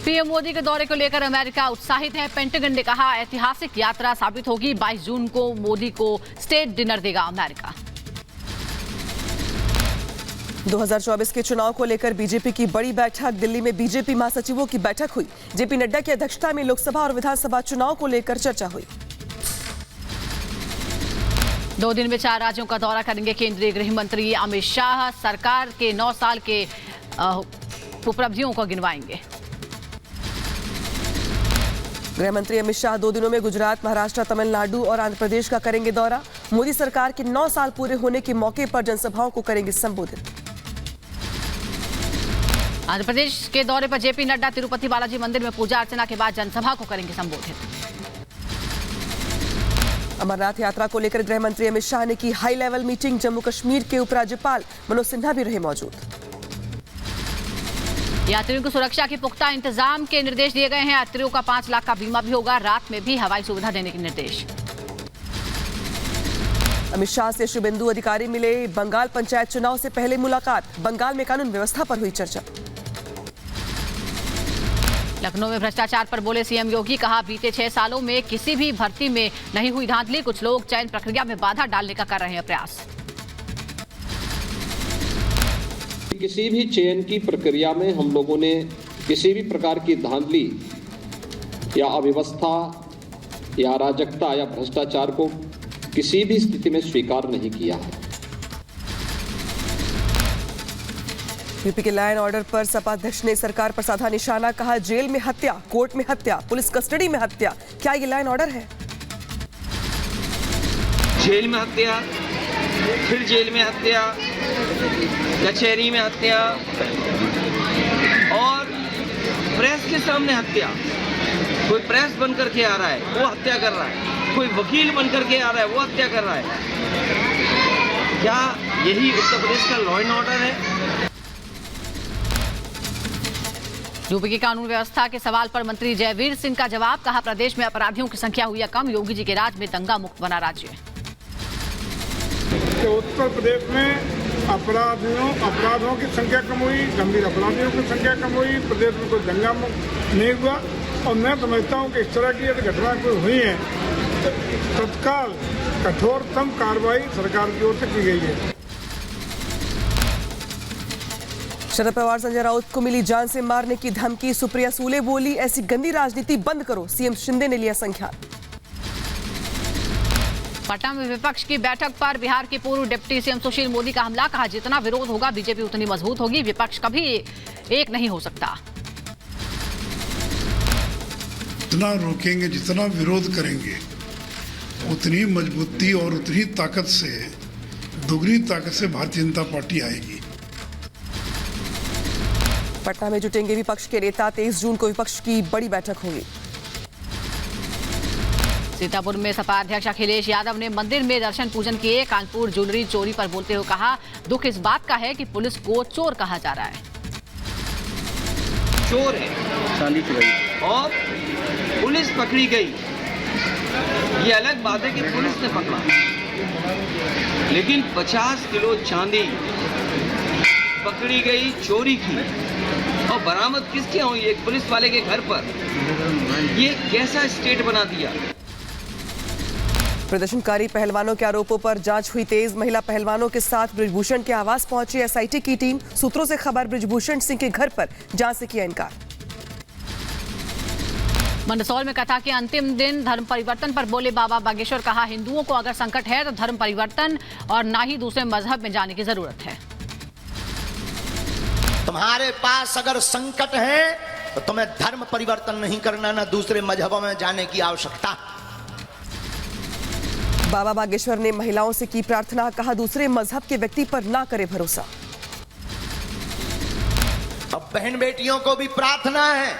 PM Modi के दौरे को लेकर अमेरिका उत्साहित है। पेंटागन ने कहा ऐतिहासिक यात्रा साबित होगी। 22 जून को मोदी को स्टेट डिनर देगा अमेरिका। 2024 के चुनाव को लेकर बीजेपी की बड़ी बैठक। दिल्ली में बीजेपी महासचिवों की बैठक हुई। जेपी नड्डा की अध्यक्षता में लोकसभा और विधानसभा चुनाव को लेकर चर्चा हुई। 2 दिन में 4 राज्यों का दौरा करेंगे केंद्रीय गृह मंत्री अमित शाह। सरकार के 9 साल के उपलब्धियों को गिनवाएंगे। गृह मंत्री अमित शाह 2 दिनों में गुजरात, महाराष्ट्र, तमिलनाडु और आंध्र प्रदेश का करेंगे दौरा। मोदी सरकार के 9 साल पूरे होने के मौके पर जनसभाओं को करेंगे संबोधित। आंध्र प्रदेश के दौरे पर जेपी नड्डा तिरुपति बालाजी मंदिर में पूजा अर्चना के बाद जनसभा को करेंगे संबोधित। अमरनाथ यात्रा को लेकर गृह मंत्री अमित शाह ने की high level meeting. Jammu Kashmir के उपराज्यपाल मनोज सिन्हा भी रहे मौजूद। यात्रियों की सुरक्षा के पुख्ता इंतजाम के निर्देश दिए गए हैं। यात्रियों का 5 लाख का बीमा भी होगा। रात में भी हवाई सुविधा देने के निर्देश। अमित शाह से शुभेंदु अधिकारी मिले। बंगाल पंचायत चुनाव से पहले मुलाकात। बंगाल में कानून व्यवस्था पर हुई चर्चा। लखनऊ में भ्रष्टाचार पर बोले सीएम योगी। कहा बीते 6 सालों में किसी भी भर्ती में नहीं हुई धांधली। कुछ लोग चयन प्रक्रिया में बाधा डालने का कर रहे हैं प्रयास। किसी भी चयन की प्रक्रिया में हम लोगों ने किसी भी प्रकार की धांधली या अव्यवस्था या अराजकता या भ्रष्टाचार को किसी भी स्थिति में स्वीकार नहीं किया है। यूपी के लॉ एंड ऑर्डर पर सपा अध्यक्ष ने सरकार पर साधा निशाना। कहा जेल में हत्या, कोर्ट में हत्या, पुलिस कस्टडी में हत्या। क्या ये लॉ एंड ऑर्डर है? जेल में हत्या, फिर जेल में हत्या, कचहरी में हत्या और प्रेस के सामने हत्या। कोई प्रेस बनकर के आ रहा है वो हत्या कर रहा है, कोई वकील बनकर के आ रहा है वो हत्या कर रहा है। क्या यही उत्तर प्रदेश का लॉ एंड ऑर्डर है? यूपी की कानून व्यवस्था के सवाल पर मंत्री जयवीर सिंह का जवाब। कहा प्रदेश में अपराधियों की संख्या हुई है कम। योगी जी के राज में दंगा मुक्त बना राज्य। उत्तर प्रदेश में अपराधों की संख्या कम हुई, गंभीर अपराधियों की संख्या कम हुई। प्रदेश में कोई दंगा मुक्त नहीं हुआ। और मैं समझता हूँ कि इस तरह की यदि घटना कोई हुई है तो तत्काल कठोरतम कार्रवाई सरकार की ओर से की गई है। शरद पवार संजय राउत को मिली जान से मारने की धमकी। सुप्रिया सूले बोली ऐसी गंदी राजनीति बंद करो। सीएम शिंदे ने लिया संज्ञान। पटना में विपक्ष की बैठक पर बिहार के पूर्व डिप्टी सीएम सुशील मोदी का हमला। कहा जितना विरोध होगा बीजेपी उतनी मजबूत होगी। विपक्ष कभी एक नहीं हो सकता। जितना रोकेंगे, जितना विरोध करेंगे, उतनी मजबूती और उतनी ताकत से, दोगुनी ताकत से भारतीय जनता पार्टी आएगी। पटना में जुटेंगे विपक्ष के नेता। 23 जून को विपक्ष की बड़ी बैठक होगी। सीतापुर में सपा अध्यक्ष अखिलेश यादव ने मंदिर में दर्शन पूजन किए। कानपुर ज्वेलरी चोरी पर बोलते हुए कहा दुख इस बात का है कि पुलिस को चोर कहा जा रहा है। चोर है, चांदी चुराई और पुलिस पकड़ी गई। ये अलग बात है कि पुलिस ने पकड़ा, लेकिन 50 किलो चांदी पकड़ी गई चोरी की और बरामद किसके हुई? एक पुलिस वाले के घर पर। ये कैसा स्टेट बना दिया? प्रदर्शनकारी पहलवानों के आरोपों पर जांच हुई तेज। महिला पहलवानों के साथ बृजभूषण के आवास पहुंची एसआईटी की टीम। सूत्रों से खबर बृजभूषण सिंह के घर पर जांच से किया इनकार। मंदसौर में कथा के अंतिम दिन धर्म परिवर्तन पर बोले बाबा बागेश्वर। कहा हिंदुओं को अगर संकट है तो धर्म परिवर्तन और ना ही दूसरे मजहब में जाने की जरूरत है। तुम्हारे पास अगर संकट है तो तुम्हें धर्म परिवर्तन नहीं करना, ना दूसरे मजहबों में जाने की आवश्यकता। बाबा बागेश्वर ने महिलाओं से की प्रार्थना। कहा दूसरे मजहब के व्यक्ति पर ना करे भरोसा। अब बहन बेटियों को भी प्रार्थना है,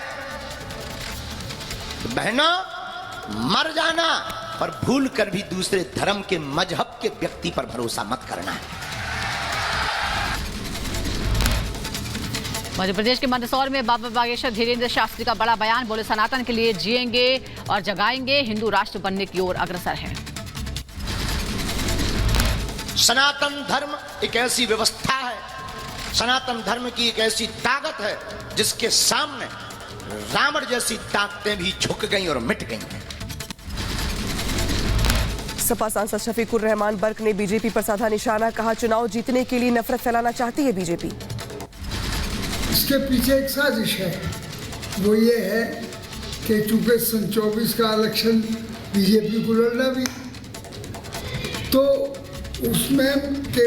बहनों मर जाना पर भूल कर भी दूसरे धर्म के मजहब के व्यक्ति पर भरोसा मत करना। मध्य प्रदेश के मंदसौर में बाबा बागेश्वर धीरेन्द्र शास्त्री का बड़ा बयान। बोले सनातन के लिए जिएंगे और जगाएंगे। हिंदू राष्ट्र बनने की ओर अग्रसर है। सनातन धर्म एक ऐसी व्यवस्था है, सनातन धर्म की एक ऐसी ताकत है जिसके सामने रावण जैसी ताकतें भी झुक गई और मिट गई हैं। सपा सांसद शफीकुर रहमान बर्क ने बीजेपी पर साधा निशाना, कहा चुनाव जीतने के लिए नफरत फैलाना चाहती है बीजेपी। इसके पीछे एक साजिश है, वो ये है कि चूंकि सन 24 का इलेक्शन बीजेपी को लड़ना भी, तो उसमें के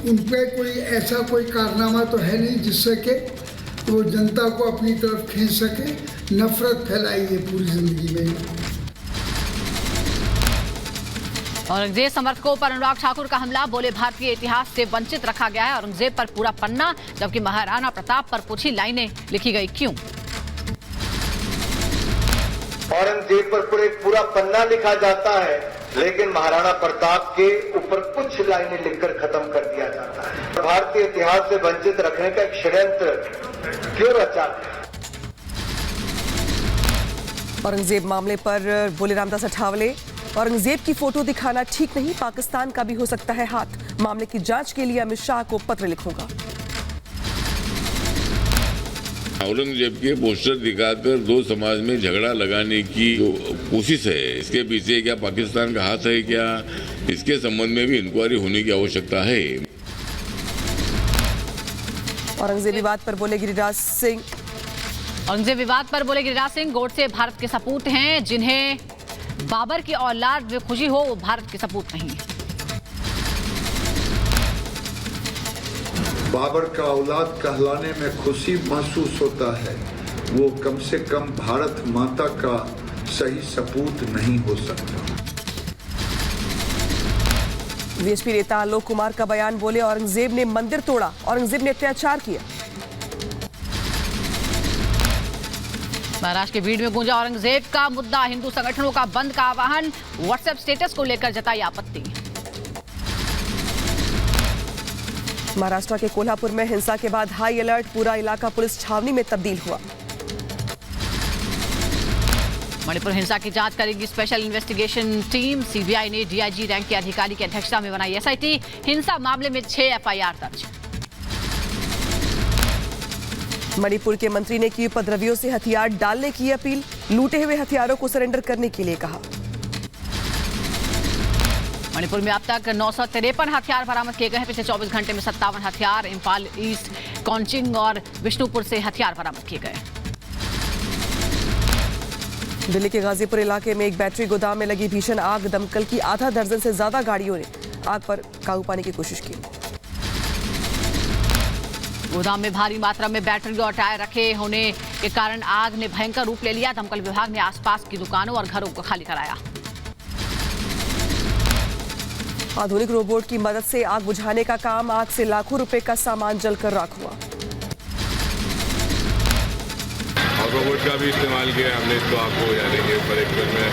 उन पे कोई ऐसा कोई कारनामा तो है नहीं जिससे कि वो जनता को अपनी तरफ खींच सके। नफरत फैलाई है पूरी जिंदगी में। औरंगजेब समर्थकों पर अनुराग ठाकुर का हमला, बोले भारतीय इतिहास से वंचित रखा गया है औरंगजेब पर पूरा पन्ना, जबकि महाराणा प्रताप पर कुछ ही लाइनें लिखी गई, क्यों? औरंगजेब पर पूरा पन्ना लिखा जाता है, लेकिन महाराणा प्रताप के ऊपर कुछ लाइनें लिखकर खत्म कर दिया जाता है। भारतीय इतिहास से वंचित रखने का एक षड्यंत्र क्यों रचा? औरंगजेब मामले पर बोले रामदास अठावले, औरंगजेब की फोटो दिखाना ठीक नहीं, पाकिस्तान का भी हो सकता है हाथ, मामले की जांच के लिए अमित शाह को पत्र लिखूंगा। औरंगजेब के पोस्टर दिखाकर दो समाज में झगड़ा लगाने की जो कोशिश है, इसके पीछे क्या पाकिस्तान का हाथ है क्या, इसके संबंध में भी इंक्वायरी होने की आवश्यकता है। औरंगजेब विवाद पर बोले गिरिराज सिंह, औरंगजेब विवाद पर बोले गिरिराज सिंह, गोडसे भारत के सपूत हैं, जिन्हें बाबर की औलाद में खुशी हो वो भारत के सपूत नहीं है। बाबर का औलाद कहलाने में खुशी महसूस होता है, वो कम से कम भारत माता का सही सपूत नहीं हो सकता। बीएसपी नेता आलोक कुमार का बयान, बोले औरंगजेब ने मंदिर तोड़ा, औरंगजेब ने अत्याचार किया। महाराष्ट्र के भीड़ में गूंजा औरंगजेब का मुद्दा, हिंदू संगठनों का बंद का आह्वान, व्हाट्सएप स्टेटस को लेकर जताई आपत्ति। महाराष्ट्र के कोल्हापुर में हिंसा के बाद हाई अलर्ट, पूरा इलाका पुलिस छावनी में तब्दील हुआ। मणिपुर हिंसा की जांच करेगी स्पेशल इन्वेस्टिगेशन टीम, सीबीआई ने डीआईजी रैंक के अधिकारी की अध्यक्षता में बनाई एसआईटी, हिंसा मामले में 6 एफआईआर दर्ज। मणिपुर के मंत्री ने की उपद्रवियों से हथियार डालने की अपील, लूटे हुए हथियारों को सरेंडर करने के लिए कहा। मणिपुर में अब तक 953 हथियार बरामद किए गए हैं, पिछले 24 घंटे में 57 हथियार इंफाल ईस्ट, कॉन्चिंग और विष्णुपुर से हथियार बरामद किए गए। दिल्ली के गाजीपुर इलाके में एक बैटरी गोदाम में लगी भीषण आग, दमकल की आधा दर्जन से ज्यादा गाड़ियों ने आग पर काबू पाने की कोशिश की। गोदाम में भारी मात्रा में बैटरी और टायर रखे होने के कारण आग ने भयंकर रूप ले लिया। दमकल विभाग ने आसपास की दुकानों और घरों को खाली कराया। आधुनिक रोबोट की मदद से आग बुझाने का काम, आग से लाखों रुपए का सामान जलकर राख हुआ। और रोबोट का भी इस्तेमाल किया हमने, इसको आपको जाने के ऊपर एक में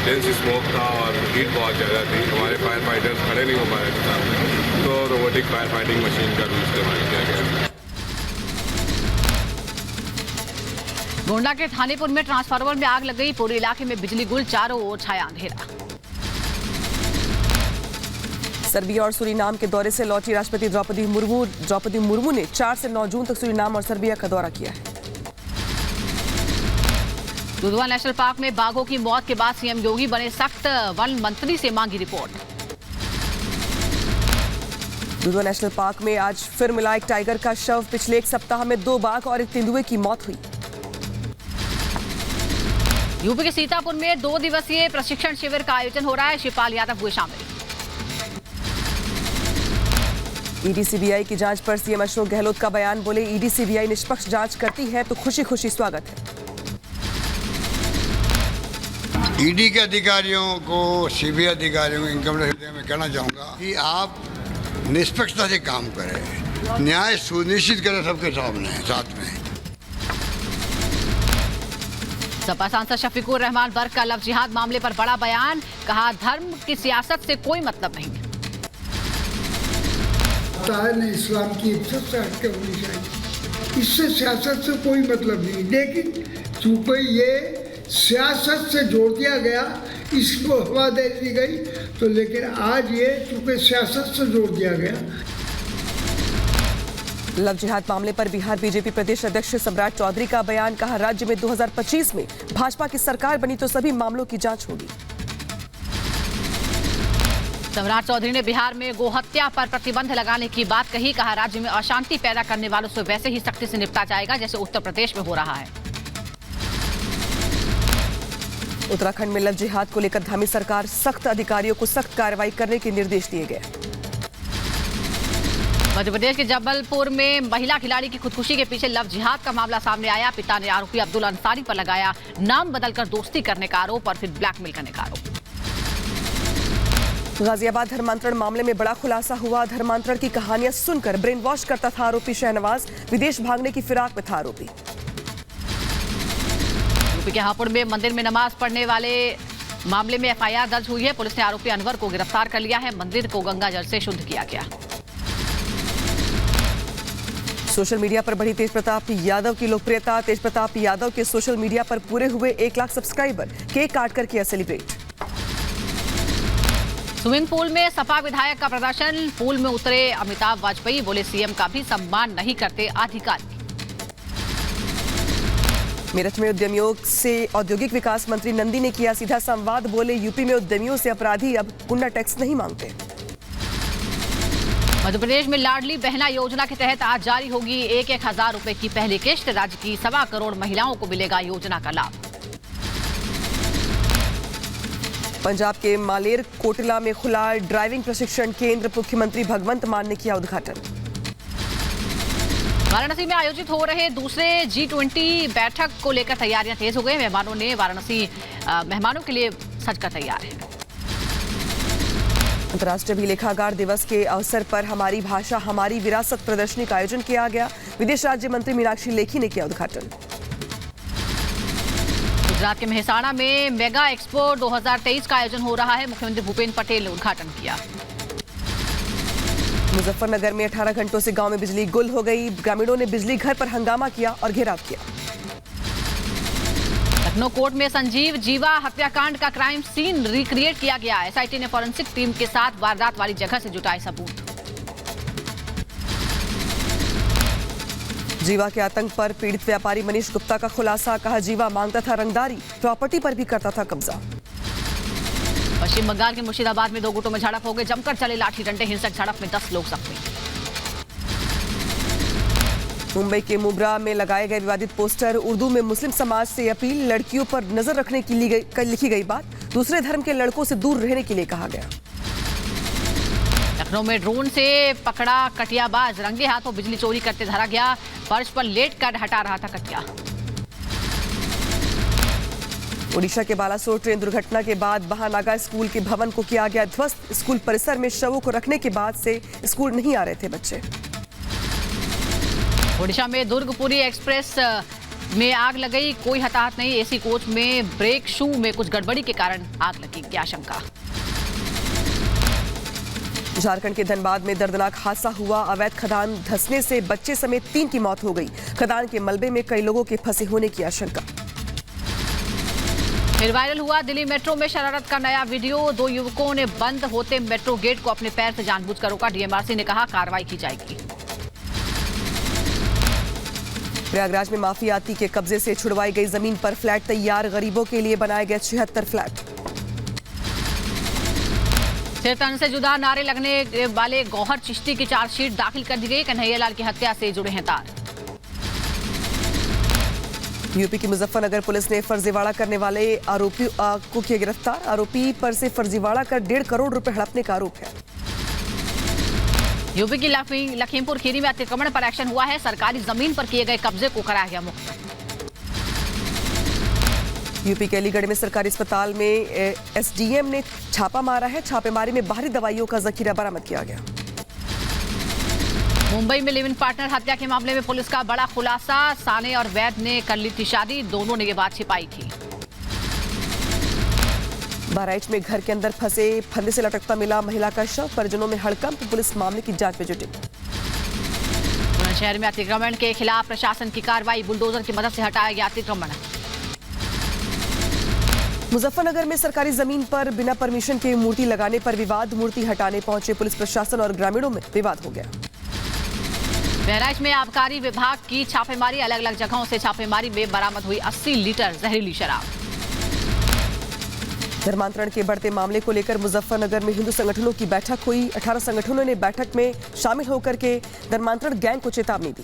डेंस स्मोक था और हीट बहुत ज़्यादा थी, हमारे फायर फाइटर्स खड़े नहीं हो पा रहे थे सामने, तो रोबोटिक फायर फाइटिंग मशीन का भी इस्तेमाल किया गया। गोंडा के थानेपुर में ट्रांसफार्मर में आग लग गई, पूरे इलाके में बिजली गुल, चारों ओर छाया अंधेरा। सर्बिया और सूरीनाम के दौरे से लौटी राष्ट्रपति द्रौपदी मुर्मू ने 4 से 9 जून तक सूरीनाम और सर्बिया का दौरा किया है। दुधवा नेशनल पार्क में बाघों की मौत के बाद सीएम योगी बने सख्त, वन मंत्री से मांगी रिपोर्ट। दुधवा नेशनल पार्क में आज फिर मिला एक टाइगर का शव, पिछले एक सप्ताह में 2 बाघ और एक तेंदुए की मौत हुई। यूपी के सीतापुर में 2 दिवसीय प्रशिक्षण शिविर का आयोजन हो रहा है, शिवपाल यादव हुए शामिल। ईडी सीबीआई की जांच पर सीएम अशोक गहलोत का बयान, बोले ईडी सीबीआई निष्पक्ष जांच करती है तो खुशी खुशी स्वागत है। ईडी के अधिकारियों को, सीबीआई अधिकारियों को, इनकम टैक्स में कहना चाहूँगा कि आप निष्पक्षता से काम करें, न्याय सुनिश्चित करें सबके सामने साथ में। सपा सांसद शफीकुर रहमान बर्क का लव जिहाद मामले पर बड़ा बयान, कहा धर्म की सियासत से कोई मतलब नहीं। न इस्लाम की इज्जत से हटके होनी चाहिए, इससे सियासत से कोई मतलब नहीं, लेकिन चूंकि ये सियासत से जोड़ दिया गया, इसको हवा दे दी गई, तो लेकिन आज ये चूंकि सियासत से जोड़ दिया गया। लव जिहाद मामले पर बिहार बीजेपी प्रदेश अध्यक्ष सम्राट चौधरी का बयान, कहा राज्य में 2025 में भाजपा की सरकार बनी तो सभी मामलों की जांच होगी। सम्राट चौधरी ने बिहार में गोहत्या पर प्रतिबंध लगाने की बात कही, कहा राज्य में अशांति पैदा करने वालों से वैसे ही सख्ती से निपटा जाएगा जैसे उत्तर प्रदेश में हो रहा है। उत्तराखंड में लव जिहाद को लेकर धामी सरकार, सख्त अधिकारियों को सख्त कार्रवाई करने के निर्देश दिए गए। मध्य प्रदेश के जबलपुर में महिला खिलाड़ी की खुदकुशी के पीछे लव जिहाद का मामला सामने आया। पिता ने आरोपी अब्दुल अंसारी पर लगाया नाम बदलकर दोस्ती करने का आरोप और फिर ब्लैकमेल करने का आरोप। गाजियाबाद धर्मांतरण मामले में बड़ा खुलासा हुआ। धर्मांतरण की कहानियां सुनकर ब्रेन वॉश करता था आरोपी शहनवाज, विदेश भागने की फिराक में था आरोपी। यूपी के हापुड़ में मंदिर में नमाज पढ़ने वाले मामले में एफआईआर दर्ज हुई है। पुलिस ने आरोपी अनवर को गिरफ्तार कर लिया है। मंदिर को गंगा जल से शुद्ध किया गया। सोशल मीडिया पर बढ़ी तेज प्रताप यादव की लोकप्रियता। तेज प्रताप यादव के सोशल मीडिया पर पूरे हुए 1 लाख सब्सक्राइबर, केक काटकर किया सेलिब्रेट। स्विमिंग पूल में सपा विधायक का प्रदर्शन, पूल में उतरे अमिताभ वाजपेयी, बोले सीएम का भी सम्मान नहीं करते अधिकारी। मेरठ में उद्यमियों से औद्योगिक विकास मंत्री नंदी ने किया सीधा संवाद, बोले यूपी में उद्यमियों से अपराधी अब गुंडा टैक्स नहीं मांगते। मध्य प्रदेश में लाडली बहना योजना के तहत आज जारी होगी 1,000 रुपए की पहली किश्त। राज्य की 1.25 करोड़ महिलाओं को मिलेगा योजना का लाभ। पंजाब के मालेर कोटला में खुला ड्राइविंग प्रशिक्षण केंद्र, मुख्यमंत्री भगवंत मान ने किया उद्घाटन। वाराणसी में आयोजित हो रहे दूसरे G20 बैठक को लेकर तैयारियां तेज हो गई। मेहमानों के लिए सजकर तैयार है। अंतर्राष्ट्रीय अभिलेखागार दिवस के अवसर पर हमारी भाषा हमारी विरासत प्रदर्शनी का आयोजन किया गया। विदेश राज्य मंत्री मीनाक्षी लेखी ने किया उद्घाटन। गुजरात के मेहसाणा में मेगा एक्सपो 2023 का आयोजन हो रहा है। मुख्यमंत्री भूपेंद्र पटेल ने उद्घाटन किया। मुजफ्फरनगर में 18 घंटों से गांव में बिजली गुल हो गई। ग्रामीणों ने बिजली घर पर हंगामा किया और घेराव किया। लखनऊ कोर्ट में संजीव जीवा हत्याकांड का क्राइम सीन रिक्रिएट किया गया। एसआईटी ने फॉरेंसिक टीम के साथ वारदात वाली जगह से जुटाए सबूत। जीवा के आतंक पर पीड़ित व्यापारी मनीष गुप्ता का खुलासा, कहा जीवा मांगता था रंगदारी, प्रॉपर्टी पर भी करता था कब्जा। पश्चिम बंगाल के मुर्शिदाबाद में 2 गुटों में झड़प हो गई। जमकर चले लाठी डंडे, हिंसक झड़प में 10 लोग जख्मी। मुंबई के मुब्रा में लगाए गए विवादित पोस्टर, उर्दू में मुस्लिम समाज से अपील, लड़कियों पर नजर रखने की लिखी गई बात, दूसरे धर्म के लड़कों से दूर रहने के लिए कहा गया। लखनऊ में ड्रोन से पकड़ा कटियाबाज, रंगे हाथों बिजली चोरी करते धरा गया। फर्श पर लेट कर हटा रहा था कटिया। ओडिशा के बालासोर ट्रेन दुर्घटना के बाद महानागा स्कूल के भवन को किया गया ध्वस्त। स्कूल परिसर में शवों को रखने के बाद से स्कूल नहीं आ रहे थे बच्चे। ओडिशा में दुर्गपुरी एक्सप्रेस में आग लग गई, कोई हताहत नहीं। एसी कोच में ब्रेक शू में कुछ गड़बड़ी के कारण आग लगी की आशंका। झारखंड के धनबाद में दर्दनाक हादसा हुआ। अवैध खदान धंसने से बच्चे समेत 3 की मौत हो गई। खदान के मलबे में कई लोगों के फंसे होने की आशंका। फिर वायरल हुआ दिल्ली मेट्रो में शरारत का नया वीडियो। 2 युवकों ने बंद होते मेट्रो गेट को अपने पैर से जानबूझकर रोका। डीएमआरसी ने कहा कार्रवाई की जाएगी। प्रयागराज में माफियाती के कब्जे से छुड़वाई गई जमीन पर फ्लैट तैयार, गरीबों के लिए बनाए गए 76 फ्लैट। सिर तन से जुदा नारे लगने वाले गौहर चिश्ती की चार्जशीट दाखिल कर दी गई। कन्हैयालाल की हत्या से जुड़े हैं तार। यूपी की मुजफ्फरनगर पुलिस ने फर्जीवाड़ा करने वाले आरोपी को किया गिरफ्तार। आरोपी पर से फर्जीवाड़ा कर 1.5 करोड़ रुपए हड़पने का आरोप है। यूपी की लखीमपुर खीरी में अतिक्रमण पर एक्शन हुआ है। सरकारी जमीन पर किए गए कब्जे को कराया गया मुक्त। यूपी के अलीगढ़ में सरकारी अस्पताल में एसडीएम ने छापा मारा है। छापेमारी में बाहरी दवाइयों का जखीरा बरामद किया गया। मुंबई में लिव इन पार्टनर हत्या के मामले में पुलिस का बड़ा खुलासा। साने और वैद ने कर ली थी शादी, दोनों ने ये बात छिपाई थी। बहराइच में घर के अंदर फंसे फंदे से लटकता मिला महिला का शव, परिजनों में हड़कंप। पुलिस मामले की जांच में जुटी। शहर में अतिक्रमण के खिलाफ प्रशासन की कार्रवाई, बुलडोजर की मदद से हटाया गया अतिक्रमण। मुजफ्फरनगर में सरकारी जमीन पर बिना परमिशन के मूर्ति लगाने पर विवाद। मूर्ति हटाने पहुंचे पुलिस प्रशासन और ग्रामीणों में विवाद हो गया। बहराइच में आबकारी विभाग की छापेमारी, अलग अलग जगहों से छापेमारी में बरामद हुई 80 लीटर जहरीली शराब। धर्मांतरण के बढ़ते मामले को लेकर मुजफ्फरनगर में हिंदू संगठनों की बैठक हुई। 18 संगठनों ने बैठक में शामिल होकर के धर्मांतरण गैंग को चेतावनी दी।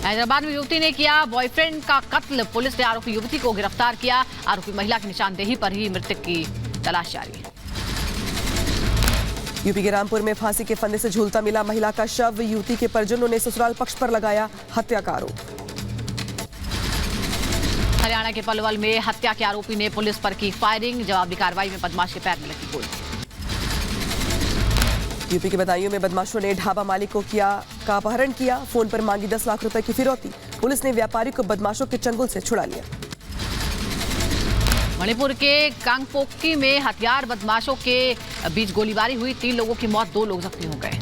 हैदराबाद में युवती ने किया बॉयफ्रेंड का कत्ल, पुलिस ने आरोपी युवती को गिरफ्तार किया। आरोपी महिला की निशानदेही पर ही मृतक की तलाश जारी है। यूपी के रामपुर में फांसी के फंदे से झूलता मिला महिला का शव। युवती के परिजनों ने ससुराल पक्ष पर लगाया हत्या का आरोप। हरियाणा के पलवल में हत्या के आरोपी ने पुलिस पर की फायरिंग, जवाबी कार्रवाई में बदमाश के पैर में लगी गोली। यूपी के बदायूं में बदमाशों ने ढाबा मालिक का अपहरण किया। फोन पर मांगी 10 लाख रुपए की फिरौती। पुलिस ने व्यापारी को बदमाशों के चंगुल से छुड़ा लिया। मणिपुर के कांगपोकी में हथियार बदमाशों के बीच गोलीबारी हुई, 3 लोगों की मौत, 2 लोग जख्मी हो गए।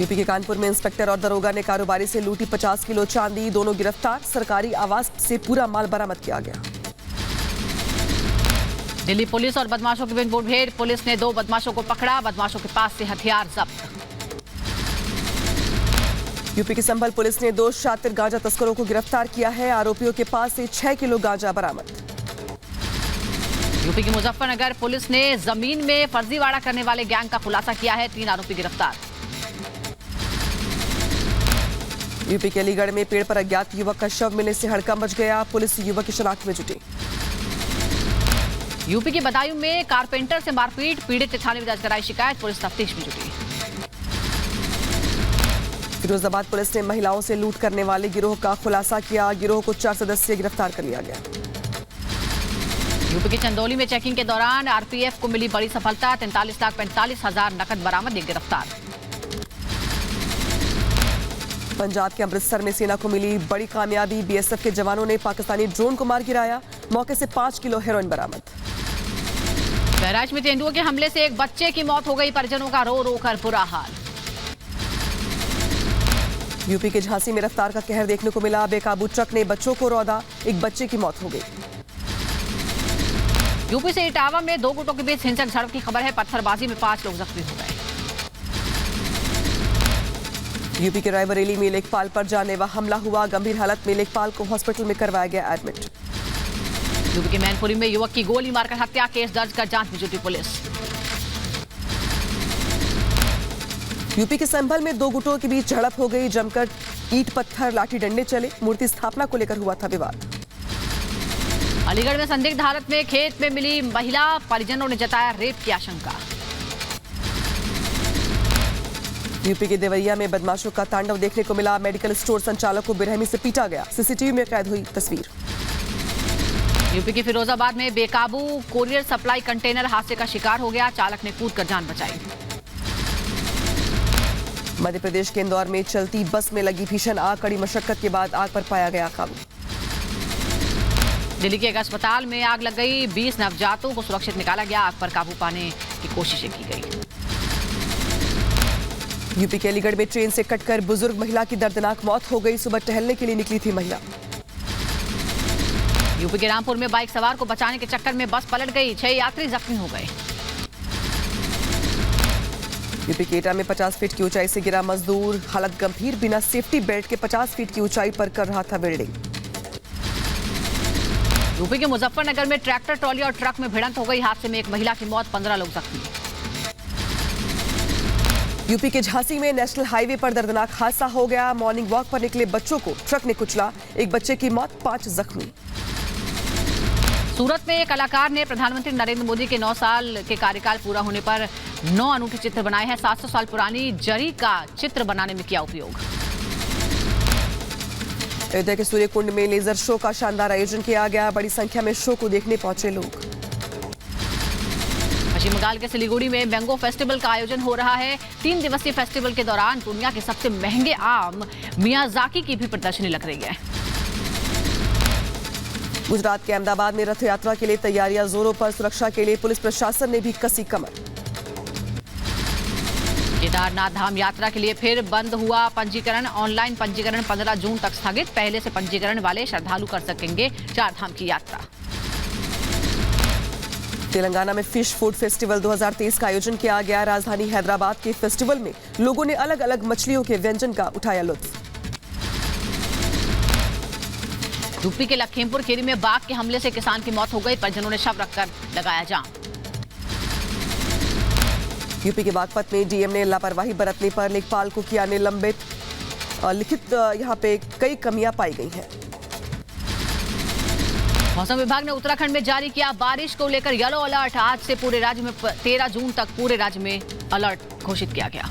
यूपी के कानपुर में इंस्पेक्टर और दरोगा ने कारोबारी से लूटी 50 किलो चांदी, दोनों गिरफ्तार। सरकारी आवास से पूरा माल बरामद किया गया। दिल्ली पुलिस और बदमाशों की मुठभेड़, पुलिस ने 2 बदमाशों को पकड़ा, बदमाशों के पास से हथियार जब्त। यूपी की संभल पुलिस ने 2 शातिर गांजा तस्करों को गिरफ्तार किया है। आरोपियों के पास से 6 किलो गांजा बरामद। यूपी की मुजफ्फरनगर पुलिस ने जमीन में फर्जीवाड़ा करने वाले गैंग का खुलासा किया है, 3 आरोपी गिरफ्तार। यूपी के अलीगढ़ में पेड़ पर अज्ञात युवक का शव मिलने से हड़कंप मच गया। पुलिस युवक की शनाख्त में जुटी। यूपी के बदायूं में कारपेंटर से मारपीट, पीड़ित थाने में दर्ज कराई शिकायत, पुलिस तफ्तीश में जुटी। फिरोजाबाद पुलिस ने महिलाओं से लूट करने वाले गिरोह का खुलासा किया। गिरोह को 4 सदस्य गिरफ्तार कर लिया गया। यूपी के चंदौली में चेकिंग के दौरान आरपीएफ को मिली बड़ी सफलता, 43,45,000 नकद बरामद, एक गिरफ्तार। पंजाब के अमृतसर में सेना को मिली बड़ी कामयाबी, बीएसएफ के जवानों ने पाकिस्तानी ड्रोन को मार गिराया। मौके से 5 किलो हेरोइन बरामद। बहराइच में तेंदुओं के हमले से एक बच्चे की मौत हो गई, परिजनों का रो रो कर बुरा हाल। यूपी के झांसी में रफ्तार का कहर देखने को मिला। बेकाबू ट्रक ने बच्चों को रौंदा, एक बच्चे की मौत हो गई। यूपी से इटावा में 2 गुटों के बीच हिंसक झड़प की खबर है, पत्थरबाजी में 5 लोग जख्मी हो गए। यूपी के रायबरेली में लेखपाल पर जानलेवा हमला हुआ। गंभीर हालत में लेखपाल को हॉस्पिटल में करवाया गया एडमिट। यूपी के मैनपुरी में युवक की गोली मारकर हत्या, केस दर्ज कर जांच में जुटी पुलिस। यूपी के संभल में 2 गुटों के बीच झड़प हो गई। जमकर ईंट पत्थर लाठी डंडे चले। मूर्ति स्थापना को लेकर हुआ था विवाद। अलीगढ़ में संदिग्ध हालत में खेत में मिली महिला, परिजनों ने जताया रेप की आशंका। यूपी के देवरिया में बदमाशों का तांडव देखने को मिला। मेडिकल स्टोर संचालक को बेरहमी से पीटा गया। सीसीटीवी में कैद हुई तस्वीर। यूपी के फिरोजाबाद में बेकाबू कोरियर सप्लाई कंटेनर हादसे का शिकार हो गया, चालक ने कूदकर जान बचाई। मध्य प्रदेश के इंदौर में चलती बस में लगी भीषण आग, कड़ी मशक्कत के बाद आग पर पाया गया काबू। दिल्ली के एक अस्पताल में आग लग गई, 20 नवजातों को सुरक्षित निकाला गया, आग पर काबू पाने की कोशिशें की गई। यूपी के अलीगढ़ में ट्रेन से कटकर बुजुर्ग महिला की दर्दनाक मौत हो गई। सुबह टहलने के लिए निकली थी महिला। यूपी के रामपुर में बाइक सवार को बचाने के चक्कर में बस पलट गई, 6 यात्री जख्मी हो गए। यूपी के एटा में 50 फीट की ऊंचाई से गिरा मजदूर, हालत गंभीर, बिना सेफ्टी बेल्ट के 50 फीट की ऊंचाई पर कर रहा था वेल्डिंग। यूपी के मुजफ्फरनगर में ट्रैक्टर ट्रॉली और ट्रक में भिड़ंत हो गई, हादसे में एक महिला की मौत, 15 लोग जख्मी। यूपी के झांसी में नेशनल हाईवे पर दर्दनाक हादसा हो गया। मॉर्निंग वॉक पर निकले बच्चों को ट्रक ने कुचला, एक बच्चे की मौत, 5 जख्मी। सूरत में एक कलाकार ने प्रधानमंत्री नरेंद्र मोदी के 9 साल के कार्यकाल पूरा होने पर 9 अनूठे चित्र बनाए हैं। 700 साल पुरानी जरी का चित्र बनाने में किया उपयोग। अयोध्या के सूर्य कुंड में लेजर शो का शानदार आयोजन किया गया, बड़ी संख्या में शो को देखने पहुंचे लोग। पश्चिम बंगाल के सिलीगुड़ी में मैंगो फेस्टिवल का आयोजन हो रहा है। 3 दिवसीय फेस्टिवल के दौरान दुनिया के सबसे महंगे आम मियाजाकी की भी प्रदर्शनी लग रही है। गुजरात के अहमदाबाद में रथ यात्रा के लिए तैयारियां जोरों पर, सुरक्षा के लिए पुलिस प्रशासन ने भी कसी कमर। केदारनाथ धाम यात्रा के लिए फिर बंद हुआ पंजीकरण, ऑनलाइन पंजीकरण 15 जून तक स्थगित। पहले से पंजीकरण वाले श्रद्धालु कर सकेंगे 4 धाम की यात्रा। तेलंगाना में फिश फूड फेस्टिवल 2023 का आयोजन किया गया। राजधानी हैदराबाद के फेस्टिवल में लोगों ने अलग अलग मछलियों के व्यंजन का उठाया लुत्फ। यूपी के लखीमपुर खीरी में बाघ के हमले से किसान की मौत हो गई, परिजनों ने शव रखकर लगाया जाम। यूपी के बागपत में डीएम ने लापरवाही बरतने पर लेखपाल को किया निलंबित। लिखित यहाँ पे कई कमियां पाई गई हैं। मौसम विभाग ने उत्तराखंड में जारी किया बारिश को लेकर येलो अलर्ट। आज से पूरे राज्य में 13 जून तक पूरे राज्य में अलर्ट घोषित किया गया।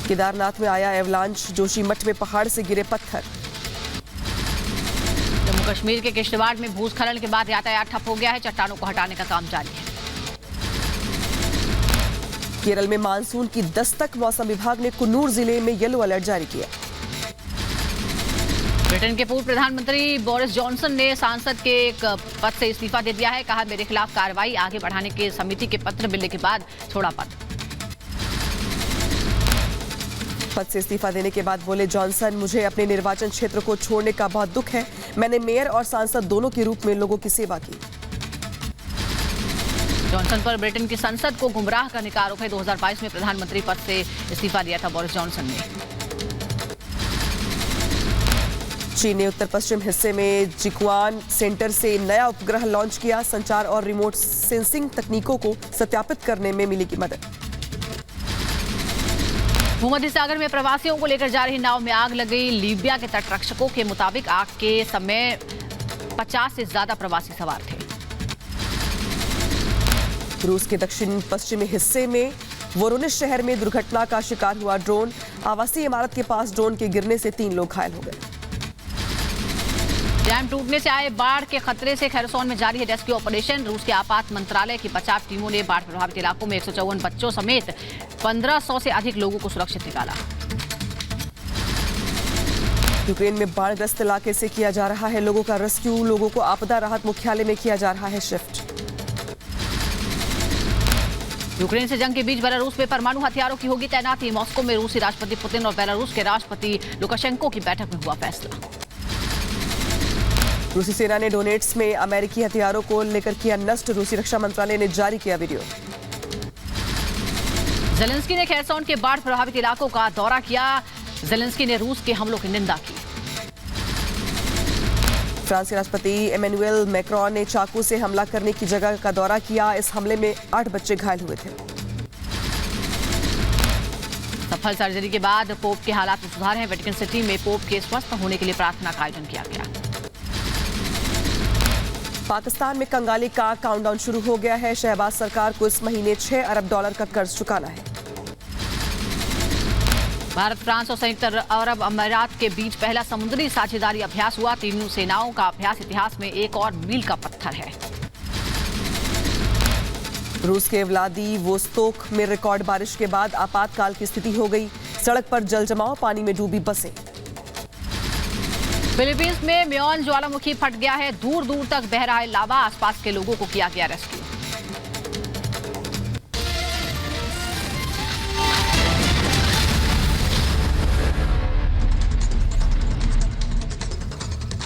केदारनाथ में आया एवलांच, जोशीमठ में पहाड़ से गिरे पत्थर। जम्मू कश्मीर के किश्तवाड़ में भूस्खलन के बाद यातायात ठप हो गया है, चट्टानों को हटाने का काम जारी है। केरल में मानसून की दस्तक, मौसम विभाग ने कुन्नूर जिले में येलो अलर्ट जारी किया। ब्रिटेन के पूर्व प्रधानमंत्री बोरिस जॉनसन ने सांसद के एक पद से इस्तीफा दे दिया है। कहा, मेरे खिलाफ कार्रवाई आगे बढ़ाने के समिति के पत्र मिलने के बाद छोड़ा पद। पद से इस्तीफा देने के बाद बोले जॉनसन, मुझे अपने निर्वाचन क्षेत्र को छोड़ने का बहुत दुख है। मैंने मेयर और सांसद दोनों के रूप में लोगों की सेवा की। जॉनसन पर ब्रिटेन की संसद को गुमराह करने का आरोप है। 2022 में प्रधानमंत्री पद से इस्तीफा दिया था बोरिस जॉनसन ने। चीन ने उत्तर पश्चिम हिस्से में जिक्वान सेंटर से नया उपग्रह लॉन्च किया। संचार और रिमोट सेंसिंग तकनीकों को सत्यापित करने में मिलेगी मदद। भूमध्य सागर में प्रवासियों को लेकर जा रही नाव में आग लग गई। लीबिया के तटरक्षकों के मुताबिक आग के समय 50 से ज्यादा प्रवासी सवार थे। रूस के दक्षिण पश्चिमी हिस्से में वोरोनिश शहर में दुर्घटना का शिकार हुआ ड्रोन। आवासीय इमारत के पास ड्रोन के गिरने से 3 लोग घायल हो गए। डैम टूटने से आए बाढ़ के खतरे से खैरसोन में जारी है रेस्क्यू ऑपरेशन। रूस के आपात मंत्रालय की बचाव टीमों ने बाढ़ प्रभावित इलाकों में 154 बच्चों समेत 1500 से अधिक लोगों को सुरक्षित निकाला। यूक्रेन में बाढ़ग्रस्त इलाके से किया जा रहा है लोगों का रेस्क्यू। लोगों को आपदा राहत मुख्यालय में किया जा रहा है शिफ्ट। यूक्रेन से जंग के बीच बेलारूस में परमाणु हथियारों की होगी तैनाती। मॉस्को में रूसी राष्ट्रपति पुतिन और बेलारूस के राष्ट्रपति लुकाशेंको की बैठक में हुआ फैसला। रूसी सेना ने डोनेट्स में अमेरिकी हथियारों को लेकर किया नष्ट। रूसी रक्षा मंत्रालय ने जारी किया वीडियो। जेलेंस्की ने खैरसोन के बाढ़ प्रभावित इलाकों का दौरा किया। जेलेंस्की ने रूस के हमलों की निंदा की। फ्रांस के राष्ट्रपति एमेनुएल मैक्रोन ने चाकू से हमला करने की जगह का दौरा किया। इस हमले में 8 बच्चे घायल हुए थे। सफल सर्जरी के बाद पोप के हालात में सुधार है। वेटिकन सिटी में पोप के स्वस्थ होने के लिए प्रार्थना का आयोजन किया गया। पाकिस्तान में कंगाली का काउंटडाउन शुरू हो गया है। शहबाज सरकार को इस महीने $6 अरब का कर्ज चुकाना है। भारत, फ्रांस और संयुक्त अरब अमीरात के बीच पहला समुद्री साझेदारी अभ्यास हुआ। तीनों सेनाओं का अभ्यास इतिहास में एक और मील का पत्थर है। रूस के व्लादिवोस्तोक में रिकॉर्ड बारिश के बाद आपातकाल की स्थिति हो गई। सड़क पर जल जमाव, पानी में डूबी बसें। फिलीपींस में म्योन ज्वालामुखी फट गया है। दूर दूर तक बह रहा है लावा। आसपास के लोगों को किया गया रेस्क्यू।